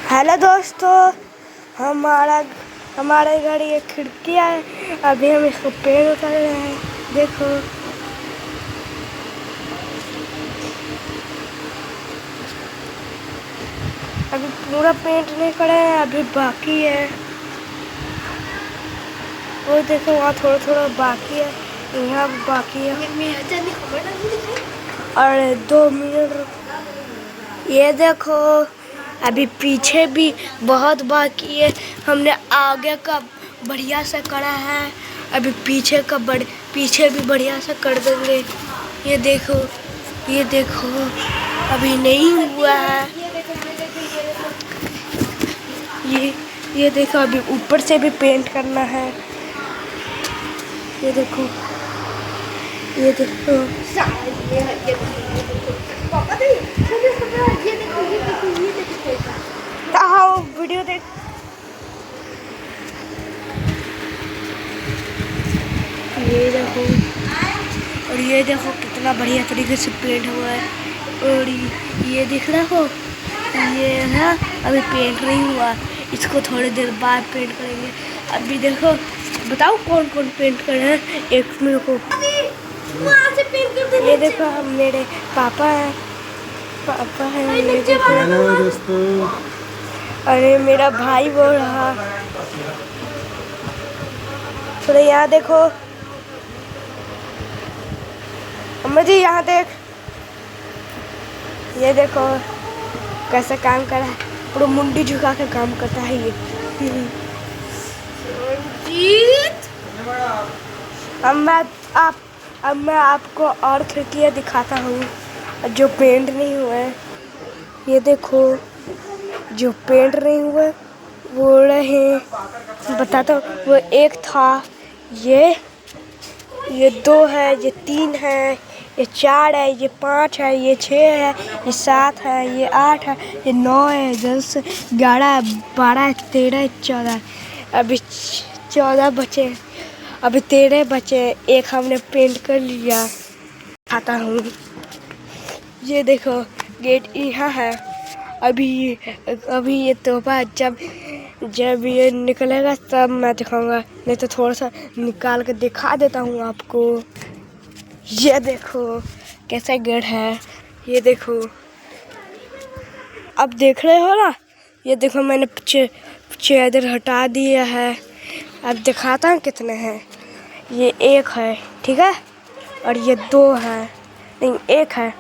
Hello दोस्तों, हमारे घर ये खिड़कियाँ है। अभी हम इसको पेड़ उतर रहे हैं। देखो अभी पूरा पेंट नहीं करे हैं, अभी बाकी है। वो देखो वहाँ थोड़ा थोड़ा बाकी है, यहाँ बाकी है। और 2 मिनट। ये देखो अभी पीछे भी बहुत बाकी है। हमने आगे का बढ़िया से करा है, अभी पीछे भी बढ़िया से कर देंगे। ये देखो अभी नहीं हुआ है। ये देखो अभी ऊपर से भी पेंट करना है। ये देखो आओ वीडियो देख। ये देखो कितना बढ़िया तरीके से पेंट हुआ है। और ये दिख रहा हो, ये है अभी पेंट नहीं हुआ, इसको थोड़ी देर बाद पेंट करेंगे। अभी देखो बताओ कौन कौन पेंट कर रहे हैं, एक मेरे को ये देखो मेरे पापा हैं। ये देखो। हेलो दोस्तों। अरे मेरा भाई बोल रहा। थोड़ा यहाँ देखो, अम्मा जी यहाँ देख। ये देखो कैसा काम कर रहा है, पूरा मुंडी झुका के काम करता है ये। अब मैं आपको और खिड़कियाँ दिखाता हूँ जो पेंट नहीं हुए हैं। ये देखो जो पेंट नहीं हुए वो रहे, बताता हूँ। वो एक था, ये 2 है, ये 3 है, ये 4 है, ये 5 है, ये 6 है, ये 7 है, ये 8 है, ये 9 है, 10, 11, 12, 13, 14। अभी 14 बचे, अभी 13 बचे। एक हमने पेंट कर लिया। आता हूँ, ये देखो गेट यहाँ है। अभी ये तोहफा जब ये निकलेगा तब मैं दिखाऊंगा, नहीं तो थोड़ा सा निकाल के दिखा देता हूँ आपको। ये देखो कैसा गेट है, ये देखो। अब देख रहे हो ना, ये देखो मैंने चादर हटा दिया है। अब दिखाता हूँ कितने हैं। ये 1 है, ठीक है, और ये 2 है, नहीं 1 है,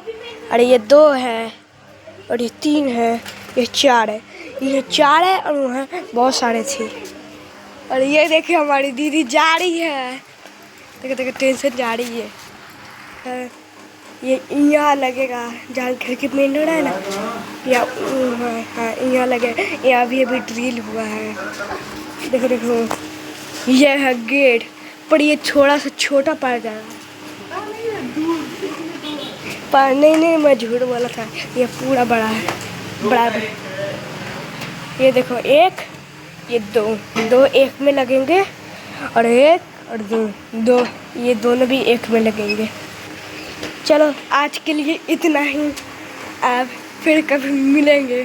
और ये 2 है, और ये 3 है, ये 4 है, ये 4 है, और वहाँ बहुत सारे थे। और ये देखिए हमारी दीदी जा रही है, देखो टेंशन जा रही है। ये यहाँ लगेगा जहाँ खिड़की पेंट हो रहा है ना, हाँ यहाँ लगेगा। यहाँ अभी ड्रिल हुआ है। देखो ये है गेट, पर ये थोड़ा सा छोटा पड़ जाएगा। पर नहीं मैं झूठ बोला था, ये पूरा बड़ा है, बड़ा। ये देखो 1, ये 2 1 में लगेंगे, और 1 और 2 ये दोनों भी 1 में लगेंगे। चलो आज के लिए इतना ही, अब फिर कभी मिलेंगे।